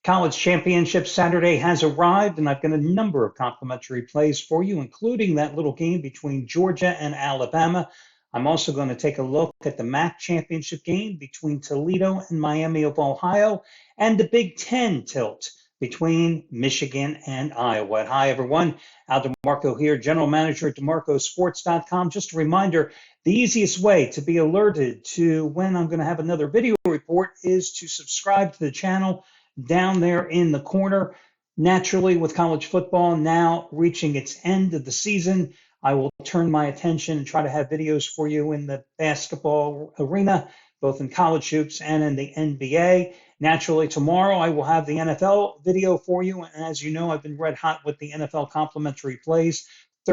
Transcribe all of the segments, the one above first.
College Championship Saturday has arrived, and I've got a number of complimentary plays for you, including that little game between Georgia and Alabama. I'm also going to take a look at the MAC Championship game between Toledo and Miami of Ohio, and the Big Ten tilt between Michigan and Iowa. Hi, everyone. Al DeMarco here, General Manager at DeMarcoSports.com. Just a reminder, the easiest way to be alerted to when I'm going to have another video report is to subscribe to the channel down there in the corner. Naturally, with college football now reaching its end of the season, I will turn my attention and try to have videos for you in the basketball arena, both in college hoops and in the NBA. Naturally, tomorrow I will have the NFL video for you. And as you know, I've been red hot with the NFL complimentary plays,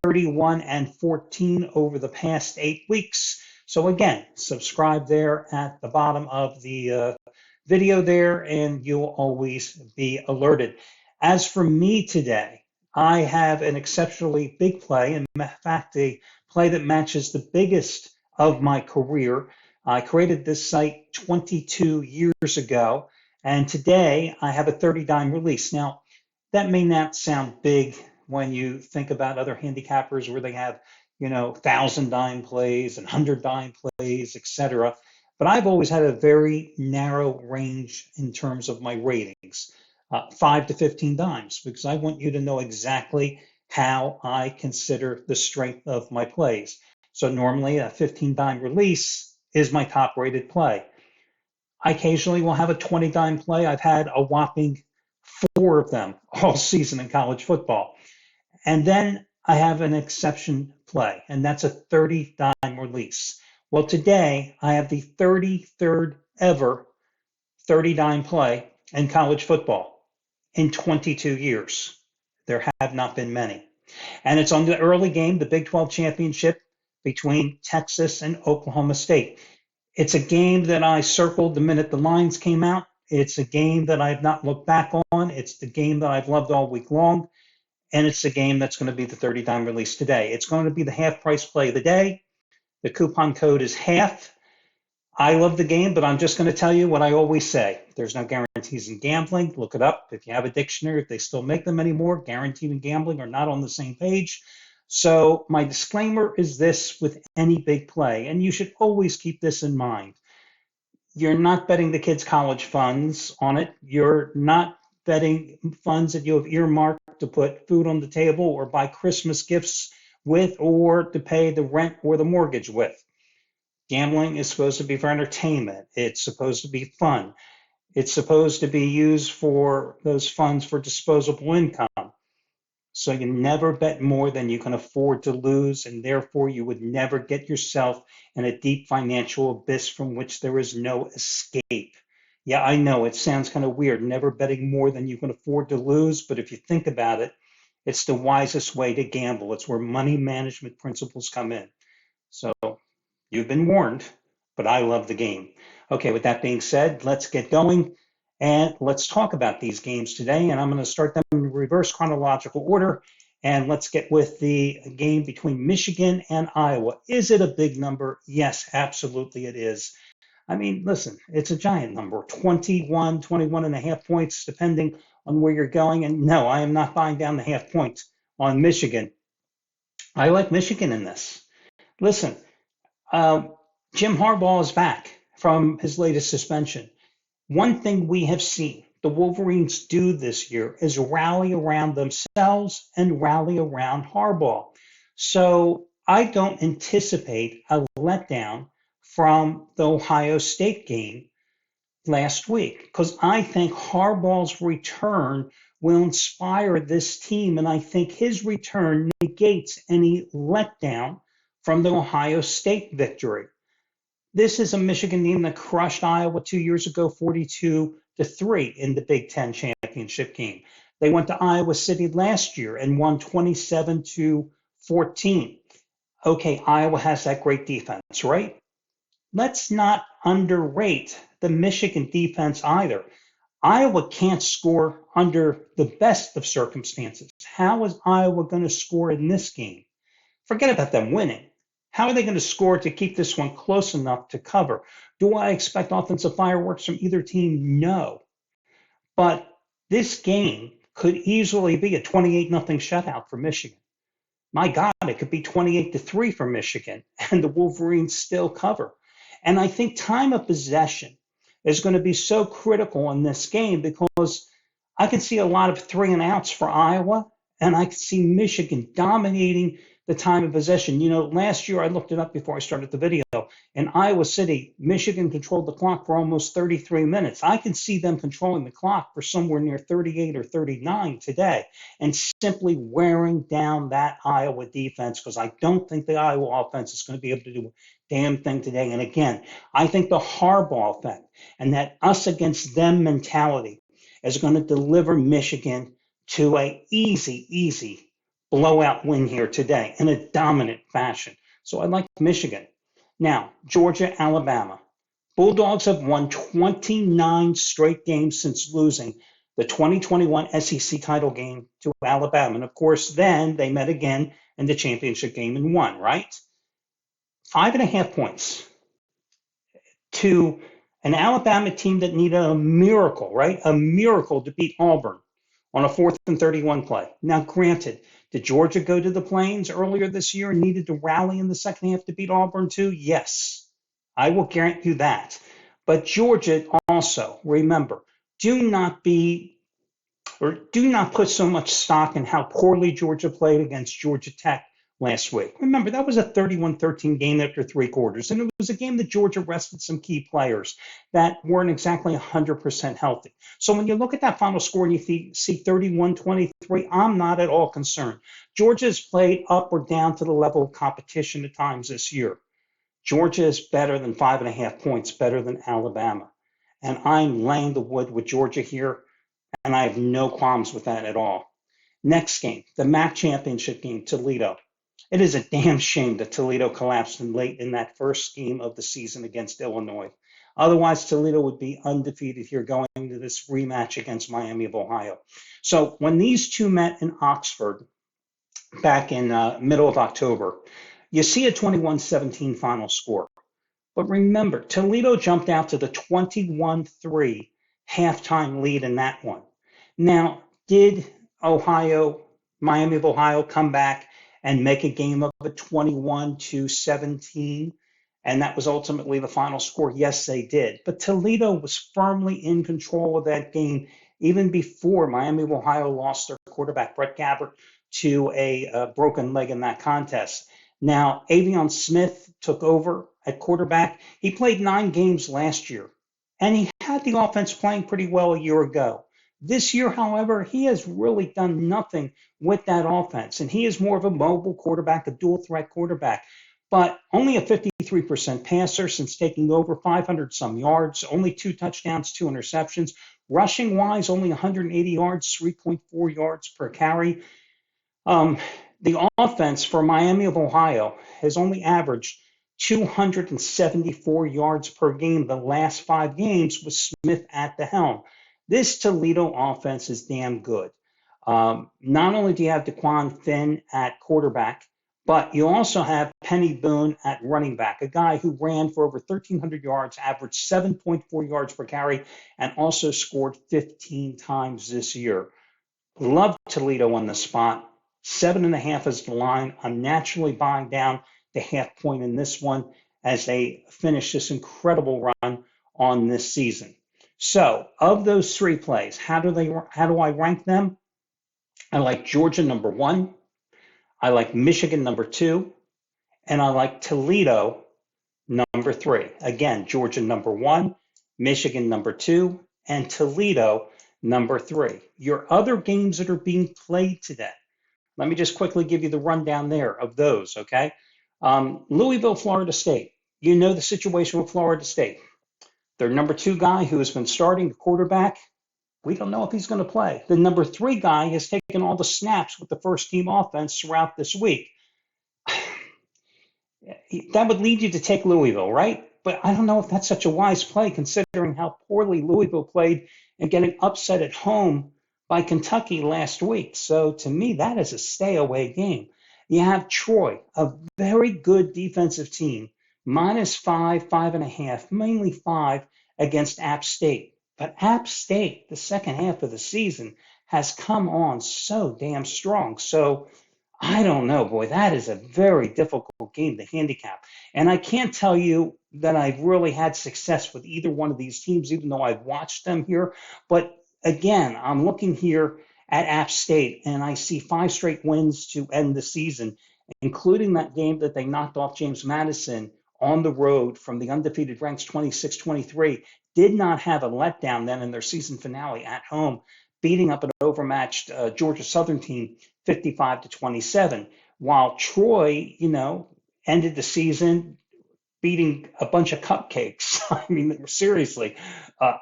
31 and 14 over the past 8 weeks. So again, subscribe there at the bottom of the video there, and you'll always be alerted. As for me today, I have an exceptionally big play, in fact, a play that matches the biggest of my career. I created this site 22 years ago, and today I have a 30-dime release. Now, that may not sound big when you think about other handicappers where they have, 1,000-dime plays and 100-dime plays, etc. But I've always had a very narrow range in terms of my ratings, 5 to 15 dimes, because I want you to know exactly how I consider the strength of my plays. So normally a 15-dime release is my top rated play. I occasionally will have a 20-dime play. I've had a whopping 4 of them all season in college football. And then I have an exception play, and that's a 30-dime release. Well, today I have the 33rd ever 30-dime play in college football in 22 years. There have not been many. And it's on the early game, the Big 12 championship between Texas and Oklahoma State. It's a game that I circled the minute the lines came out. It's a game that I have not looked back on. It's the game that I've loved all week long. And it's the game that's going to be the 30-dime release today. It's going to be the half price play of the day. The coupon code is HALF. I love the game, but I'm just going to tell you what I always say. There's no guarantees in gambling. Look it up. If you have a dictionary, if they still make them anymore, guaranteed and gambling are not on the same page. So my disclaimer is this with any big play, and you should always keep this in mind. You're not betting the kids' college funds on it. You're not betting funds that you have earmarked to put food on the table or buy Christmas gifts with, or to pay the rent or the mortgage with. Gambling is supposed to be for entertainment. It's supposed to be fun. It's supposed to be used for those funds for disposable income. So you never bet more than you can afford to lose, and therefore you would never get yourself in a deep financial abyss from which there is no escape. Yeah, I know it sounds kind of weird, never betting more than you can afford to lose, but if you think about it, it's the wisest way to gamble. It's where money management principles come in. So you've been warned, but I love the game. Okay, with that being said, let's get going and let's talk about these games today. And I'm going to start them in reverse chronological order. And let's get with the game between Michigan and Iowa. Is it a big number? Yes, absolutely it is. I mean, listen, it's a giant number, 21 and a half points, depending on where you're going. And no, I am not buying down the half point on Michigan. I like Michigan in this. Listen, Jim Harbaugh is back from his latest suspension. One thing we have seen the Wolverines do this year is rally around themselves and rally around Harbaugh. So I don't anticipate a letdown from the Ohio State game last week, because I think Harbaugh's return will inspire this team, and I think his return negates any letdown from the Ohio State victory. This is a Michigan team that crushed Iowa 2 years ago, 42-3 in the Big Ten championship game. They went to Iowa City last year and won 27-14. Okay, Iowa has that great defense, right? Let's not underrate the Michigan defense either. Iowa can't score under the best of circumstances. How is Iowa going to score in this game? Forget about them winning. How are they going to score to keep this one close enough to cover? Do I expect offensive fireworks from either team? No. But This game could easily be a 28-0 shutout for Michigan. My God, it could be 28-3 for Michigan, and the Wolverines still cover. And I think time of possession is going to be so critical in this game because I can see a lot of 3-and-outs for Iowa, and I can see Michigan dominating the time of possession. You know, last year I looked it up before I started the video. In Iowa City, Michigan controlled the clock for almost 33 minutes. I can see them controlling the clock for somewhere near 38 or 39 today and simply wearing down that Iowa defense because I don't think the Iowa offense is going to be able to do a damn thing today. And again, I think the Harbaugh effect and that us against them mentality is going to deliver Michigan to a easy blowout win here today in a dominant fashion. So I like Michigan. Now, Georgia, Alabama. Bulldogs have won 29 straight games since losing the 2021 SEC title game to Alabama. And of course, then they met again in the championship game and won, right? 5.5 points to an Alabama team that needed a miracle, right? A miracle to beat Auburn on a 4th and 31 play. Now, granted, did Georgia go to the Plains earlier this year and needed to rally in the second half to beat Auburn too? Yes, I will grant you that. But Georgia also, remember, do not put so much stock in how poorly Georgia played against Georgia Tech last week. Remember, that was a 31-13 game after 3 quarters, and it was a game that Georgia rested some key players that weren't exactly 100% healthy. So when you look at that final score and you see 31-23, I'm not at all concerned. Georgia has played up or down to the level of competition at times this year. Georgia is better than 5.5 points, better than Alabama. And I'm laying the wood with Georgia here, and I have no qualms with that at all. Next game, the MAC championship game, Toledo. It is a damn shame that Toledo collapsed late in that first game of the season against Illinois. Otherwise, Toledo would be undefeated here going into this rematch against Miami of Ohio. So when these two met in Oxford back in middle of October, you see a 21-17 final score. But remember, Toledo jumped out to the 21-3 halftime lead in that one. Now, did Miami of Ohio come back and make a game of it 21-17? And that was ultimately the final score. Yes, they did. But Toledo was firmly in control of that game even before Miami of Ohio lost their quarterback, Brett Gabbert, to a broken leg in that contest. Now, Avion Smith took over at quarterback. He played 9 games last year, and he had the offense playing pretty well a year ago. This year, however, he has really done nothing with that offense, and he is more of a mobile quarterback, a dual-threat quarterback, but only a 53% passer since taking over, 500-some yards, only 2 touchdowns, 2 interceptions. Rushing-wise, only 180 yards, 3.4 yards per carry. The offense for Miami of Ohio has only averaged 274 yards per game the last 5 games with Smith at the helm. This Toledo offense is damn good. Not only do you have DeQuan Finn at quarterback, but you also have Penny Boone at running back, a guy who ran for over 1,300 yards, averaged 7.4 yards per carry, and also scored 15 times this year. Love Toledo on the spot. 7.5 is the line. I'm naturally buying down the half point in this one as they finish this incredible run on this season. So, of those 3 plays, how do I rank them? I like Georgia number 1, I like Michigan number 2, and I like Toledo number 3. Again, Georgia number 1, Michigan number 2, and Toledo number 3. Your other games that are being played today. Let me just quickly give you the rundown there of those, okay? Louisville, Florida State. You know the situation with Florida State. Their number 2 guy who has been starting, the quarterback, we don't know if he's going to play. The number 3 guy has taken all the snaps with the first team offense throughout this week. That would lead you to take Louisville, right? But I don't know if that's such a wise play considering how poorly Louisville played and getting upset at home by Kentucky last week. So to me, that is a stay away game. You have Troy, a very good defensive team, -5, 5.5, mainly 5 against App State. But App State, the second half of the season, has come on so damn strong. So I don't know, boy, that is a very difficult game to handicap. And I can't tell you that I've really had success with either one of these teams, even though I've watched them here. But again, I'm looking here at App State, and I see 5 straight wins to end the season, including that game that they knocked off James Madison on the road from the undefeated ranks 26-23. Did not have a letdown then in their season finale at home, beating up an overmatched Georgia Southern team 55-27, while Troy, ended the season beating a bunch of cupcakes. I mean, seriously,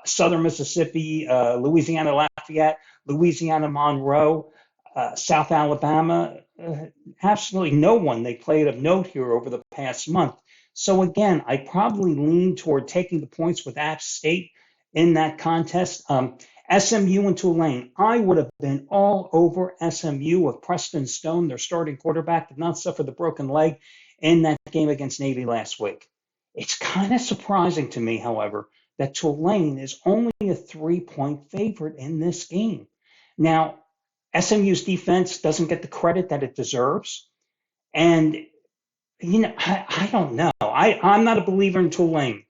Southern Mississippi, Louisiana Lafayette, Louisiana Monroe, South Alabama, absolutely no one they played of note here over the past month. So again, I probably lean toward taking the points with App State in that contest. SMU and Tulane, I would have been all over SMU if Preston Stone, their starting quarterback, did not suffer the broken leg in that game against Navy last week. It's kind of surprising to me, however, that Tulane is only a 3-point favorite in this game. Now, SMU's defense doesn't get the credit that it deserves. And, I don't know. I'm not a believer in Tulane.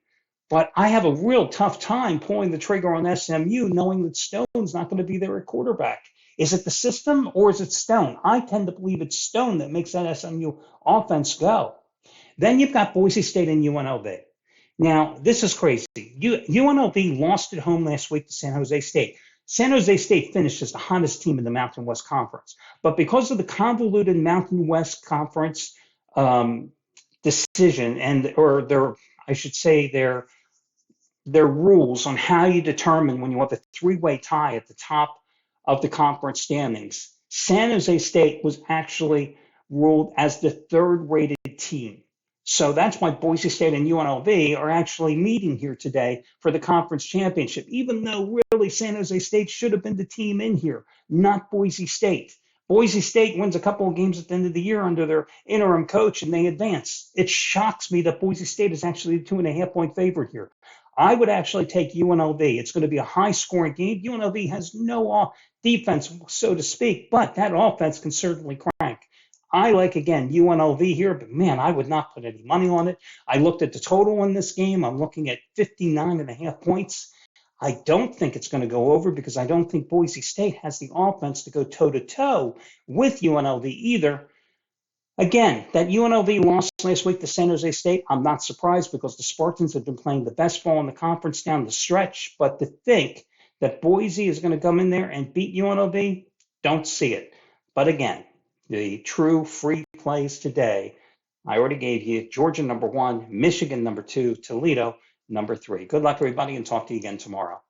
But I have a real tough time pulling the trigger on SMU knowing that Stone's not going to be there at quarterback. Is it the system or is it Stone? I tend to believe it's Stone that makes that SMU offense go. Then you've got Boise State and UNLV. Now, this is crazy. UNLV lost at home last week to San Jose State. San Jose State finished as the hottest team in the Mountain West Conference. But because of the convoluted Mountain West Conference decision their rules on how you determine when you have a three-way tie at the top of the conference standings, San Jose State was actually ruled as the third-rated team. So that's why Boise State and UNLV are actually meeting here today for the conference championship, even though really San Jose State should have been the team in here, not Boise State. Boise State wins a couple of games at the end of the year under their interim coach, and they advance. It shocks me that Boise State is actually a 2.5-point favorite here. I would actually take UNLV. It's going to be a high-scoring game. UNLV has no defense, so to speak, but that offense can certainly crank. I like, again, UNLV here, but man, I would not put any money on it. I looked at the total in this game. I'm looking at 59.5 points. I don't think it's going to go over because I don't think Boise State has the offense to go toe-to-toe with UNLV either. Again, that UNLV lost last week to San Jose State, I'm not surprised because the Spartans have been playing the best ball in the conference down the stretch. But to think that Boise is going to come in there and beat UNLV, don't see it. But again, the true free plays today, I already gave you Georgia number 1, Michigan number 2, Toledo number 3. Good luck, everybody, and talk to you again tomorrow.